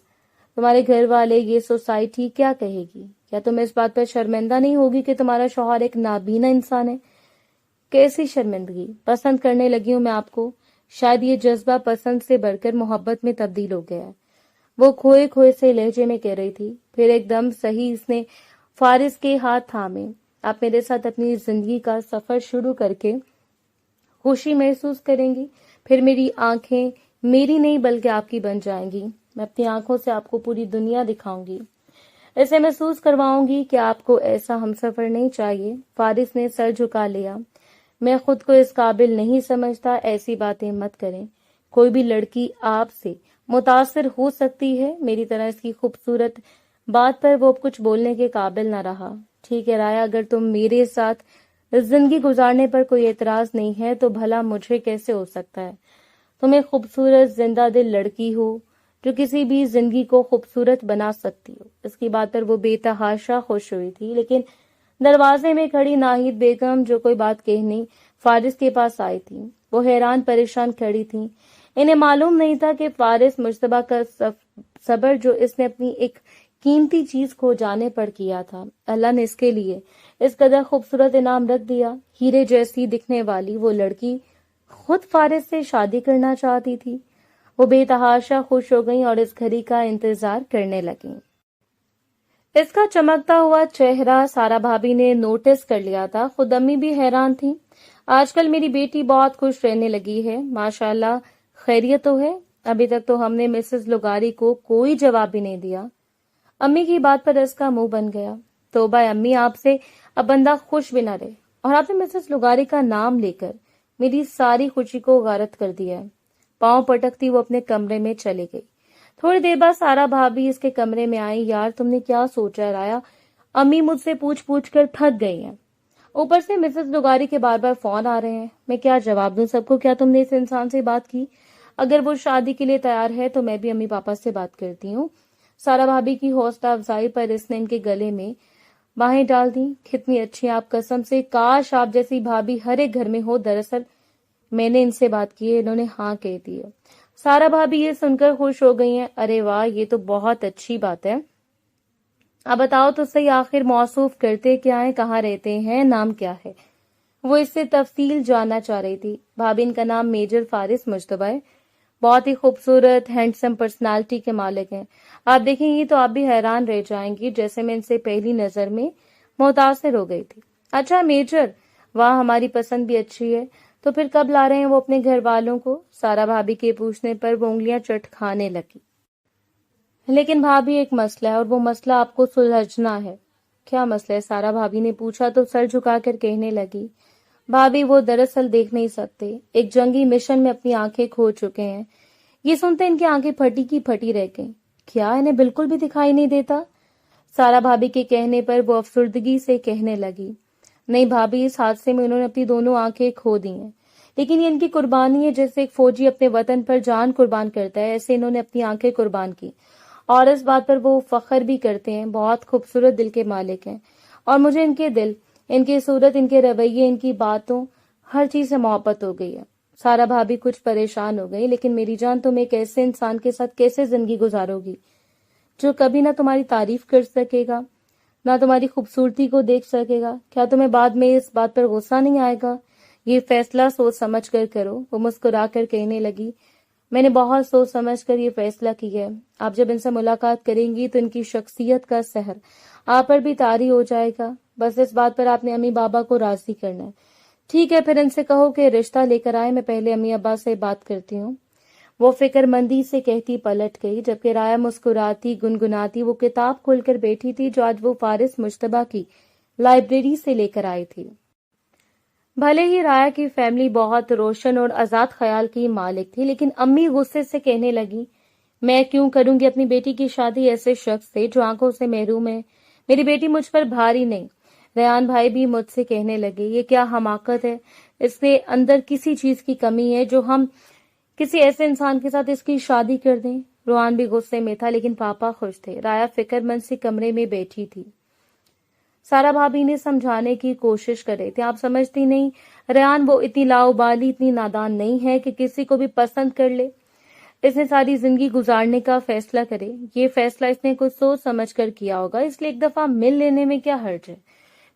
تمہارے گھر والے، یہ سوسائٹی کیا کہے گی؟ کیا تم اس بات پر شرمندہ نہیں ہوگی کہ تمہارا شوہر ایک نابینا انسان ہے؟ کیسی شرمندگی؟ پسند کرنے لگی ہوں میں آپ کو، شاید یہ جذبہ پسند سے بڑھ کر محبت میں تبدیل ہو گیا ہے، وہ کھوئے کھوئے سے لہجے میں کہہ رہی تھی۔ پھر ایک دم صحیح اس نے فارس کے ہاتھ تھامے۔ آپ میرے ساتھ اپنی زندگی کا سفر شروع کر کے خوشی محسوس کریں گی، پھر میری آنکھیں میری نہیں بلکہ آپ کی بن جائیں گی، میں اپنی آنکھوں سے آپ کو پوری دنیا دکھاؤں گی، اسے محسوس کرواؤں گی کہ آپ کو ایسا ہمسفر نہیں چاہیے۔ فارس نے سر جھکا لیا۔ میں خود کو اس قابل نہیں سمجھتا، ایسی باتیں مت کریں، کوئی بھی لڑکی آپ سے متاثر ہو سکتی ہے، میری طرح اس کی خوبصورت بات پر وہ کچھ بولنے کے قابل نہ رہا۔ ٹھیک ہے رایا، اگر تم میرے ساتھ زندگی گزارنے پر کوئی اعتراض نہیں ہے تو بھلا مجھے کیسے ہو سکتا ہے؟ تم ایک خوبصورت زندہ دل لڑکی ہو جو کسی بھی زندگی کو خوبصورت بنا سکتی ہو۔ اس کی بات پر وہ بے تحاشا خوش ہوئی تھی، لیکن دروازے میں کھڑی ناہید بیگم جو کوئی بات کہنے فارس کے پاس آئی تھی، وہ حیران پریشان کھڑی تھی۔ انہیں معلوم نہیں تھا کہ فارس مشتبہ کا صبر جو اس نے اپنی ایک قیمتی چیز کھو جانے پر کیا تھا، اللہ نے اس کے لیے اس قدر خوبصورت انعام رکھ دیا۔ ہیرے جیسی دکھنے والی وہ لڑکی خود فارس سے شادی کرنا چاہتی تھی۔ وہ بے تحاشا خوش ہو گئیں اور اس گھڑی کا انتظار کرنے لگیں۔ اس کا چمکتا ہوا چہرہ سارا بھابی نے نوٹس کر لیا تھا، خود امی بھی حیران تھی۔ آج کل میری بیٹی بہت خوش رہنے لگی ہے، ماشاءاللہ، خیریت تو ہے؟ ابھی تک تو ہم نے مسز لغاری کو کوئی جواب بھی نہیں دیا۔ امی کی بات پر اس کا منہ بن گیا۔ توبہ امی، آپ سے اب بندہ خوش بھی نہ رہے، اور آپ نے مسز لغاری کا نام لے کر میری ساری خوشی کو غارت کر دیا ہے۔ پاؤں پٹکتی وہ اپنے کمرے میں چلی گئی۔ تھوڑی دیر بعد سارا بھابی اس کے کمرے میں آئی۔ یار تم نے کیا سوچا رایا؟ امی مجھ سے پوچھ پوچھ کر تھک گئی ہیں، اوپر سے مسز لغاری کے بار بار فون آ رہے ہیں، میں کیا جواب دوں سب کو؟ کیا تم نے اس انسان سے بات کی؟ اگر وہ شادی کے لیے تیار ہے تو میں بھی امی پاپا سے بات کرتی ہوں۔ سارا بھابی کی حوصلہ افزائی پر اس نے ان کے گلے میں باہیں ڈال دی۔ کتنی اچھی آپ، قسم سے کاش آپ جیسی بھابی ہر ایک گھر میں ہو۔ دراصل میں نے ان سے بات کی ہے، انہوں نے ہاں کہہ دی ہے۔ سارا بھابی یہ سن کر خوش ہو گئی ہیں۔ ارے واہ، یہ تو بہت اچھی بات ہے۔ اب بتاؤ تو صحیح، آخر موصوف کرتے کیا ہیں، کہاں رہتے ہیں، نام کیا ہے؟ وہ اس سے تفصیل جاننا چاہ رہی تھی۔ بھابی، ان کا نام میجر فارس مجتبی ہے، بہت ہی خوبصورت ہینڈسم پرسنالٹی کے مالک ہیں۔ آپ دیکھیں گی تو آپ بھی حیران رہ جائیں گی، جیسے میں ان سے پہلی نظر میں متاثر ہو گئی تھی۔ اچھا میجر، واہ، ہماری پسند بھی اچھی ہے، تو پھر کب لا رہے ہیں وہ اپنے گھر والوں کو؟ سارا بھابی کے پوچھنے پر وہ انگلیاں چٹ کھانے لگی۔ لیکن بھابی، ایک مسئلہ ہے، اور وہ مسئلہ آپ کو سلجھنا ہے۔ کیا مسئلہ ہے؟ سارا بھابی نے پوچھا تو سر جھکا کر کہنے لگی، بھابی وہ دراصل دیکھ نہیں سکتے، ایک جنگی مشن میں اپنی آنکھیں کھو چکے ہیں۔ یہ سنتے ان کی آنکھیں پھٹی کی پھٹی رہ گئیں۔ کیا انہیں بالکل بھی دکھائی نہیں دیتا؟ سارا بھابی کے کہنے پر وہ افسردگی سے کہنے لگی، نہیں بھابی، اس حادثے میں انہوں نے اپنی دونوں آنکھیں کھو دی ہیں، لیکن یہ ان کی قربانی ہے، جیسے ایک فوجی اپنے وطن پر جان قربان کرتا ہے، ایسے انہوں نے اپنی آنکھیں قربان کی، اور اس بات پر وہ فخر بھی کرتے ہیں۔ بہت خوبصورت دل کے مالک ہیں، اور مجھے ان کے دل، ان کی صورت، ان کے رویے، ان کی باتوں، ہر چیز سے محبت ہو گئی ہے۔ سارا بھابی کچھ پریشان ہو گئی، لیکن میری جان، تم ایک ایسے انسان کے ساتھ کیسے زندگی گزارو گی جو کبھی نہ تمہاری تعریف کر سکے گا، نہ تمہاری خوبصورتی کو دیکھ سکے گا؟ کیا تمہیں بعد میں اس بات پر غصہ نہیں آئے گا؟ یہ فیصلہ سوچ سمجھ کر کرو۔ وہ مسکرا کر کہنے لگی، میں نے بہت سوچ سمجھ کر یہ فیصلہ کیا ہے۔ آپ جب ان سے ملاقات کریں گی تو ان کی شخصیت کا سحر آپ پر بھی طاری ہو جائے گا۔ بس اس بات پر آپ نے امی بابا کو راضی کرنا ہے۔ ٹھیک ہے، پھر ان سے کہو کہ رشتہ لے کر آئے، میں پہلے امی ابا سے بات کرتی ہوں۔ وہ فکر مندی سے کہتی پلٹ گئی، جبکہ رایا مسکراتی گنگناتی وہ کتاب کھول کر بیٹھی تھی جو آج وہ فارس مجتبی کی لائبریری سے لے کر آئی تھی۔ بھلے ہی رایا کی فیملی بہت روشن اور آزاد خیال کی مالک تھی، لیکن امی غصے سے کہنے لگی، میں کیوں کروں گی اپنی بیٹی کی شادی ایسے شخص سے جو آنکھوں سے محروم ہے؟ میری بیٹی مجھ پر بھاری نہیں۔ ریان بھائی بھی مجھ سے کہنے لگے، یہ کیا حماقت ہے، اس کے اندر کسی چیز کی کمی ہے جو ہم کسی ایسے انسان کے ساتھ اس کی شادی کر دیں۔ روحان بھی غصے میں تھا، لیکن پاپا خوش تھے۔ رایا فکر مند سی کمرے میں بیٹھی تھی۔ سارا بھابی نے سمجھانے کی کوشش کر رہے تھے، آپ سمجھتی نہیں ریان، وہ اتنی لاؤبالی، اتنی نادان نہیں ہے کہ کسی کو بھی پسند کر لے۔ اس نے ساری زندگی گزارنے کا فیصلہ کرے، یہ فیصلہ اس نے کچھ سوچ سمجھ کر کیا ہوگا، اس لیے ایک دفعہ مل لینے میں کیا حرج ہے؟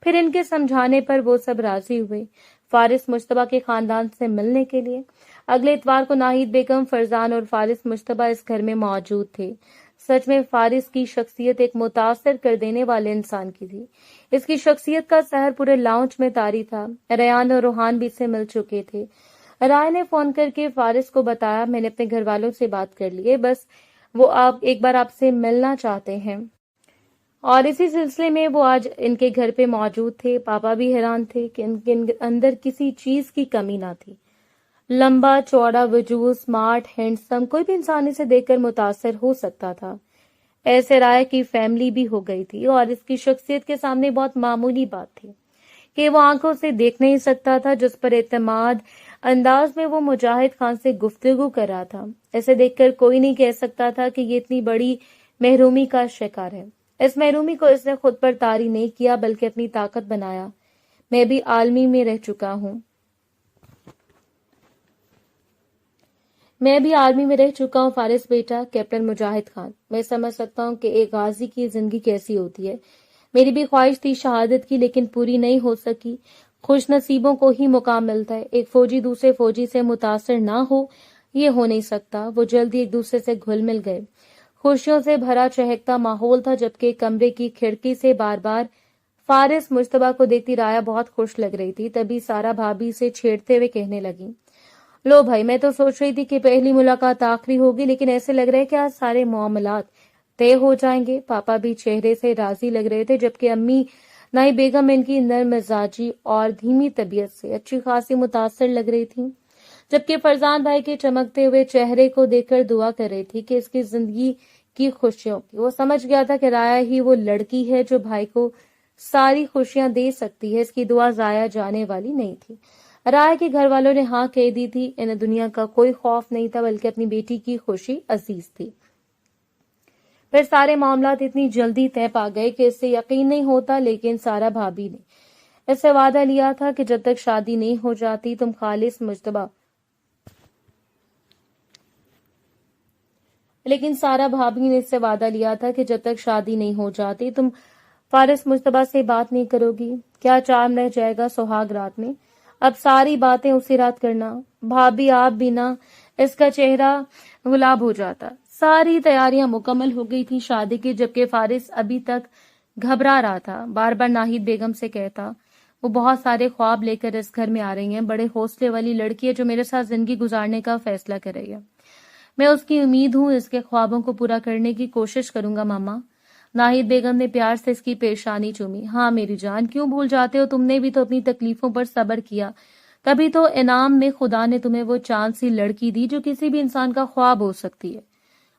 پھر ان کے سمجھانے پر وہ سب راضی ہوئے۔ فارس مشتبہ کے خاندان سے ملنے کے لیے۔ اگلے اتوار کو ناہید بیگم، فرزان اور فارس مشتبہ اس گھر میں موجود تھے۔ سچ میں فارس کی شخصیت ایک متاثر کر دینے والے انسان کی تھی۔ اس کی شخصیت کا سحر پورے لاؤنج میں طاری تھا۔ ریان اور روحان بھی اس سے مل چکے تھے۔ رائے نے فون کر کے فارس کو بتایا، میں نے اپنے گھر والوں سے بات کر لی ہے، بس وہ ایک بار آپ سے ملنا چاہتے ہیں۔ اور اسی سلسلے میں وہ آج ان کے گھر پہ موجود تھے۔ پاپا بھی حیران تھے کہ ان کے اندر کسی چیز کی کمی نہ تھی۔ لمبا چوڑا وجود، اسمارٹ، ہینڈسم، کوئی بھی انسان اسے دیکھ کر متاثر ہو سکتا تھا۔ ایسے رائے کی فیملی بھی ہو گئی تھی اور اس کی شخصیت کے سامنے بہت معمولی بات تھی کہ وہ آنکھوں سے دیکھ نہیں سکتا تھا، جس پر اعتماد انداز میں وہ مجاہد خان سے گفتگو کر رہا تھا۔ اسے دیکھ کر کوئی نہیں کہہ سکتا تھا کہ یہ اتنی بڑی محرومی کا شکار ہے۔ اس محرومی کو اس نے خود پر طاری نہیں کیا بلکہ اپنی طاقت بنایا۔ میں بھی عالمی میں رہ چکا ہوں فارس بیٹا، کیپٹن مجاہد خان۔ میں سمجھ سکتا ہوں کہ ایک غازی کی زندگی کیسی ہوتی ہے۔ میری بھی خواہش تھی شہادت کی، لیکن پوری نہیں ہو سکی۔ خوش نصیبوں کو ہی مقام ملتا ہے۔ ایک فوجی دوسرے فوجی سے متاثر نہ ہو، یہ ہو نہیں سکتا۔ وہ جلدی ایک دوسرے سے گھل مل گئے۔ خوشیوں سے بھرا چہکتا ماحول تھا، جبکہ کمرے کی کھڑکی سے بار بار فارس مشتبہ کو دیکھتی رایا بہت خوش لگ رہی تھی۔ تبھی سارا بھابھی سے چھیڑتے ہوئے کہنے لگی، لو بھائی، میں تو سوچ رہی تھی کہ پہلی ملاقات آخری ہوگی، لیکن ایسے لگ رہا ہے کہ آج سارے معاملات طے ہو جائیں گے۔ پاپا بھی چہرے سے راضی لگ رہے تھے، جبکہ امی نائی بیگم ان کی نرم مزاجی اور دھیمی طبیعت سے اچھی خاصی متاثر لگ رہی تھی، جبکہ فرزان بھائی کے چمکتے ہوئے چہرے کو دیکھ کر دعا کر رہی تھی کہ اس کی زندگی کی خوشیوں کی۔ وہ سمجھ گیا تھا کہ رایا ہی وہ لڑکی ہے جو بھائی کو ساری خوشیاں دے سکتی ہے۔ اس کی دعا ضائع جانے والی نہیں تھی۔ رایا کے گھر والوں نے ہاں کہہ دی تھی۔ انہیں دنیا کا کوئی خوف نہیں تھا، بلکہ اپنی بیٹی کی خوشی عزیز تھی۔ پھر سارے معاملات اتنی جلدی طے پا گئے کہ اس سے یقین نہیں ہوتا، لیکن سارا بھابھی نے اس سے وعدہ لیا تھا کہ جب تک شادی نہیں ہو جاتی تم فارس مشتبہ سے بات نہیں کرو گی۔ کیا چارم رہ جائے گا سہاگ رات میں؟ اب ساری باتیں اسی رات کرنا۔ بھابھی آپ بھی نہ، اس کا چہرہ گلاب ہو جاتا۔ ساری تیاریاں مکمل ہو گئی تھی شادی کی، جبکہ فارس ابھی تک گھبرا رہا تھا۔ بار بار ناہید بیگم سے کہتا، وہ بہت سارے خواب لے کر اس گھر میں آ رہی ہیں، بڑے حوصلے والی لڑکی ہے جو میرے ساتھ زندگی گزارنے کا فیصلہ کر رہی ہے۔ میں اس کی امید ہوں، اس کے خوابوں کو پورا کرنے کی کوشش کروں گا ماما۔ ناہید بیگم نے پیار سے اس کی پیشانی چومی۔ ہاں میری جان، کیوں بھول جاتے ہو؟ تم نے بھی تو اپنی تکلیفوں پر صبر کیا، تبھی تو انعام میں خدا نے تمہیں وہ چاند سی لڑکی دی جو کسی بھی انسان کا خواب ہو سکتی ہے۔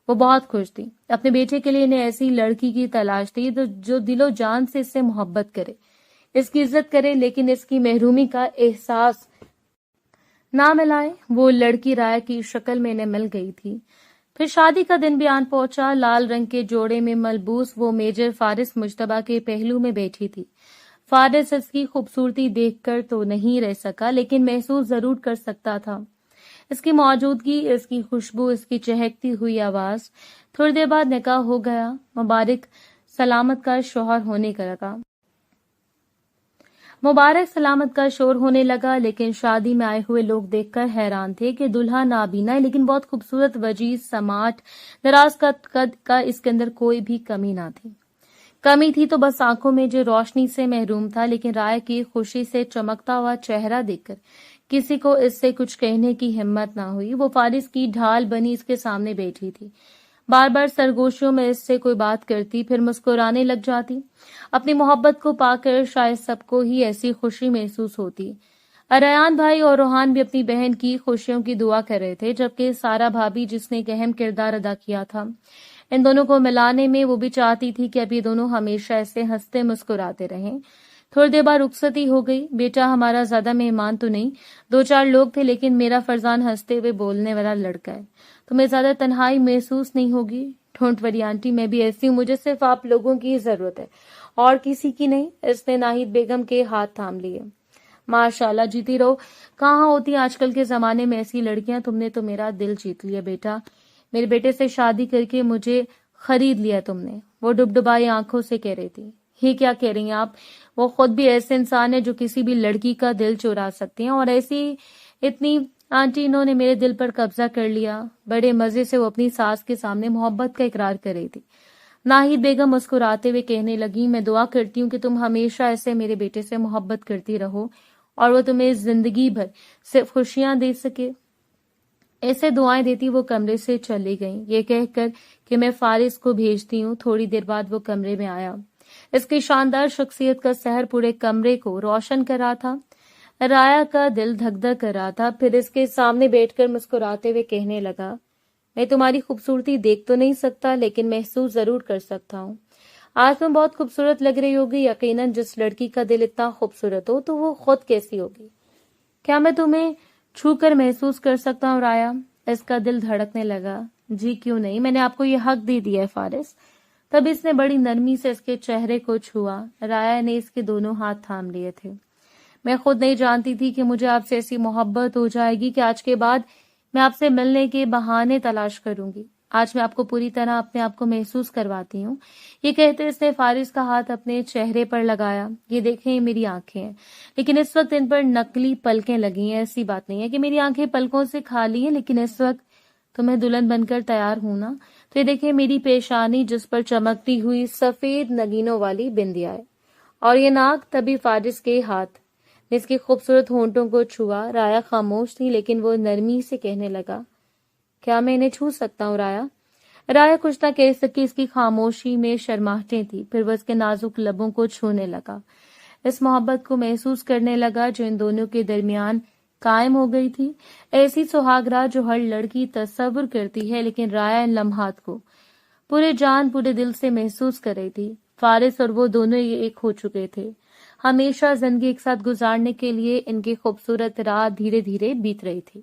وہ بہت خوش تھی۔ اپنے بیٹے کے لیے انہیں ایسی لڑکی کی تلاش تھی جو دل و جان سے اس سے محبت کرے، اس کی عزت کرے، لیکن اس کی محرومی کا احساس نہ ملائے۔ وہ لڑکی رایا کی شکل میں انہیں مل گئی تھی۔ پھر شادی کا دن بھی آن پہنچا۔ لال رنگ کے جوڑے میں ملبوس وہ میجر فارس مشتبہ کے پہلو میں بیٹھی تھی۔ فارس اس کی خوبصورتی دیکھ کر تو نہیں رہ سکا، لیکن محسوس ضرور کر سکتا تھا اس کی موجودگی، اس کی خوشبو، اس کی چہکتی ہوئی آواز۔ تھوڑی دیر بعد نکاح ہو گیا۔ مبارک سلامت کا شوہر ہونے لگا، لیکن شادی میں آئے ہوئے لوگ دیکھ کر حیران تھے کہ دلہا نابینا ہے، لیکن بہت خوبصورت، وجیز، سماٹ، دراز قد کا اس کے اندر کوئی بھی کمی نہ تھی۔ کمی تھی تو بس آنکھوں میں جو روشنی سے محروم تھا، لیکن رائے کی خوشی سے چمکتا ہوا چہرہ دیکھ کر کسی کو اس سے کچھ کہنے کی ہمت نہ ہوئی۔ وہ فارس کی ڈھال بنی اس کے سامنے بیٹھی تھی، بار بار سرگوشیوں میں اس سے کوئی بات کرتی، پھر مسکرانے لگ جاتی۔ اپنی محبت کو پا کر شاید سب کو ہی ایسی خوشی محسوس ہوتی۔ ریان بھائی اور روحان بھی اپنی بہن کی خوشیوں کی دعا کر رہے تھے، جبکہ سارا بھابھی، جس نے ایک اہم کردار ادا کیا تھا ان دونوں کو ملانے میں، وہ بھی چاہتی تھی کہ اب یہ دونوں ہمیشہ ایسے ہنستے مسکراتے رہیں۔ تھوڑی دیر بعد رخصتی ہو گئی۔ بیٹا ہمارا زیادہ مہمان تو نہیں، 2-4 لوگ تھے، لیکن میرا فرزان ہنستے ہوئے بولنے والا لڑکا ہے، تمہیں زیادہ تنہائی محسوس نہیں ہوگی۔ ڈونٹ وری آنٹی، میں بھی ایسی ہوں، مجھے صرف آپ لوگوں کی ضرورت ہے اور کسی کی نہیں۔ اس نے ناہید بیگم کے ہاتھ تھام لیے۔ ماشاءاللہ، جیتی رہو۔ کہاں ہوتی آج کل کے زمانے میں ایسی لڑکیاں؟ تم نے تو میرا دل جیت لیا بیٹا، میرے بیٹے سے شادی کر کے مجھے خرید لیا تم نے، وہ ڈبڈبائی آنکھوں سے کہہ رہی تھی۔ یہ کیا کہہ رہی ہیں آپ؟ وہ خود بھی ایسے انسان ہے جو کسی بھی لڑکی کا دل چورا سکتے ہیں، اور ایسی اتنی آنٹی انہوں نے میرے دل پر قبضہ کر لیا۔ بڑے مزے سے وہ اپنی ساس کے سامنے محبت کا اقرار کر رہی تھی۔ ناہید بیگم مسکراتے ہوئے کہنے لگی، میں دعا کرتی ہوں کہ تم ہمیشہ ایسے میرے بیٹے سے محبت کرتی رہو اور وہ تمہیں زندگی بھر صرف خوشیاں دے سکے۔ ایسے دعائیں دیتی وہ کمرے سے چلی گئیں، یہ کہہ کر کہ میں فارس کو بھیجتی ہوں۔ تھوڑی دیر بعد وہ کمرے میں آیا۔ اس کی شاندار شخصیت کا سحر پورے کمرے کو روشن کر رہا تھا۔ رایا کا دل دھک دھک کر رہا تھا، پھر اس کے سامنے بیٹھ کر مسکراتے ہوئے کہنے لگا، میں تمہاری خوبصورتی دیکھ تو نہیں سکتا لیکن محسوس ضرور کر سکتا ہوں۔ آج تم بہت خوبصورت لگ رہی ہوگی، یقیناً جس لڑکی کا دل اتنا خوبصورت ہو تو وہ خود کیسی ہوگی۔ کیا میں تمہیں چھو کر محسوس کر سکتا ہوں رایا؟ اس کا دل دھڑکنے لگا۔ جی کیوں نہیں، میں نے آپ کو یہ حق دے دیا ہے فارس۔ تب اس نے بڑی نرمی سے اس کے چہرے کو چھوا۔ رایا نے اس کے دونوں ہاتھ تھام لیے تھے۔ میں خود نہیں جانتی تھی کہ مجھے آپ سے ایسی محبت ہو جائے گی کہ آج کے بعد میں آپ سے ملنے کے بہانے تلاش کروں گی۔ آج میں آپ کو پوری طرح اپنے آپ کو محسوس کرواتی ہوں۔ یہ کہتے اس نے فارس کا ہاتھ اپنے چہرے پر لگایا۔ یہ دیکھیں، یہ میری آنکھیں ہیں، لیکن اس وقت ان پر نقلی پلکیں لگی ہیں۔ ایسی بات نہیں ہے کہ میری آنکھیں پلکوں سے خالی ہیں، لیکن اس وقت تو میں دلہن بن کر تیار ہوں نا۔ تو یہ دیکھیں میری پیشانی جس پر چمکتی ہوئی سفید نگینوں والی بندیا ہے، اور یہ ناک۔ تبھی فارس کے ہاتھ نے اس کے خوبصورت ہونٹوں کو چھوا۔ رایا خاموش تھی، لیکن وہ نرمی سے کہنے لگا، کیا میں انہیں چھو سکتا ہوں رایا؟ رایا کچھ نہ کہہ سکی، اس کی خاموشی میں شرماہٹیں تھی۔ پھر وہ اس کے نازک لبوں کو چھونے لگا، اس محبت کو محسوس کرنے لگا جو ان دونوں کے درمیان قائم ہو گئی تھی۔ ایسی سہاگ رات جو ہر لڑکی تصور کرتی ہے، لیکن رایا ان لمحات کو پورے جان پورے دل سے محسوس کر رہی تھی۔ فارس اور وہ دونوں ایک ہو چکے تھے۔ ہمیشہ زندگی ایک ساتھ گزارنے کے لیے ان کی خوبصورت رات دھیرے دھیرے بیت رہی تھی۔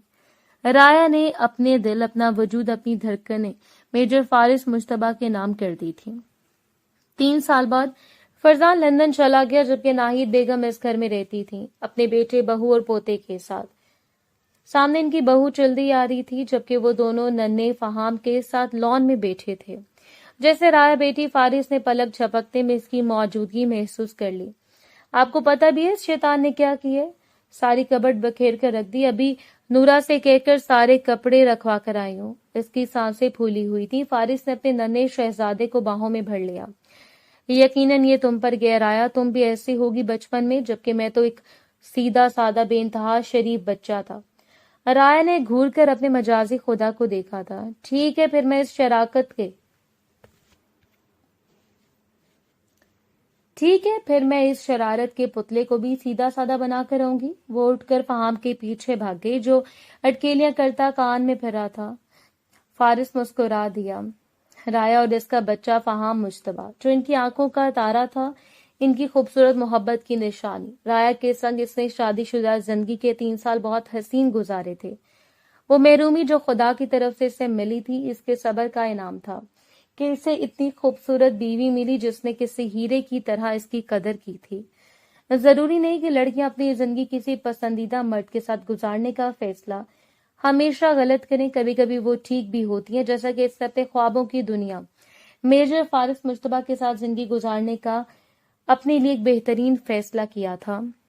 رایا نے اپنے دل، اپنا وجود، اپنی دھڑکنیں میجر فارس مجتبیٰ کے نام کر دی تھی۔ 3 سال بعد فرزان لندن چلا گیا، جبکہ ناہید بیگم اس گھر میں رہتی تھی اپنے بیٹے، بہو اور پوتے کے ساتھ۔ سامنے ان کی بہو چلتی آ رہی تھی، جبکہ وہ دونوں ننھے فہام کے ساتھ لان میں بیٹھے تھے۔ جیسے رایا بیٹی، فارس نے پلک جھپکتے میں اس کی موجودگی محسوس کر لی۔ آپ کو پتہ بھی ہے اس شیطان نے کیا کیے؟ ساری کبٹ بکھیر کر رکھ دی۔ ابھی نورا سے کہہ کر سارے کپڑے رکھوا کر آئی ہوں۔ اس کی سانسیں پھولی ہوئی تھی۔ فارس نے اپنے ننھے شہزادے کو باہوں میں بھر لیا۔ یقیناً یہ تم پر گیا رایا، تم بھی ایسی ہوگی بچپن میں، جبکہ میں تو ایک سیدھا سادہ بے انتہا شریف بچہ تھا۔ رایا نے گھور کر اپنے مجازی خدا کو دیکھا تھا۔ ٹھیک ہے، پھر میں اس شرارت کے پتلے کو بھی سیدھا سادہ بنا کر رہوں گی۔ وہ اٹھ کر فہام کے پیچھے بھاگ گئی جو اٹکیلیاں کرتا کان میں پھر رہا تھا۔ فارس مسکرا دیا۔ رایا اور اس کا بچہ فہام مجتبیٰ، جو ان کی آنکھوں کا تارا تھا، ان کی خوبصورت محبت کی نشانی۔ رایا کے سنگ اس نے شادی شدہ زندگی کے 3 سال بہت حسین گزارے تھے۔ وہ محرومی جو خدا کی طرف سے اسے ملی تھی، اس کے صبر کا انعام تھا کہ اسے اتنی خوبصورت بیوی ملی جس نے کسی ہیرے کی طرح اس کی قدر کی تھی۔ ضروری نہیں کہ لڑکیاں اپنی زندگی کسی پسندیدہ مرد کے ساتھ گزارنے کا فیصلہ ہمیشہ غلط کریں، کبھی کبھی وہ ٹھیک بھی ہوتی ہیں، جیسا کہ اس نے اپنے خوابوں کی دنیا میجر فارس مجتبیٰ کے ساتھ زندگی گزارنے کا اپنے لیے ایک بہترین فیصلہ کیا تھا۔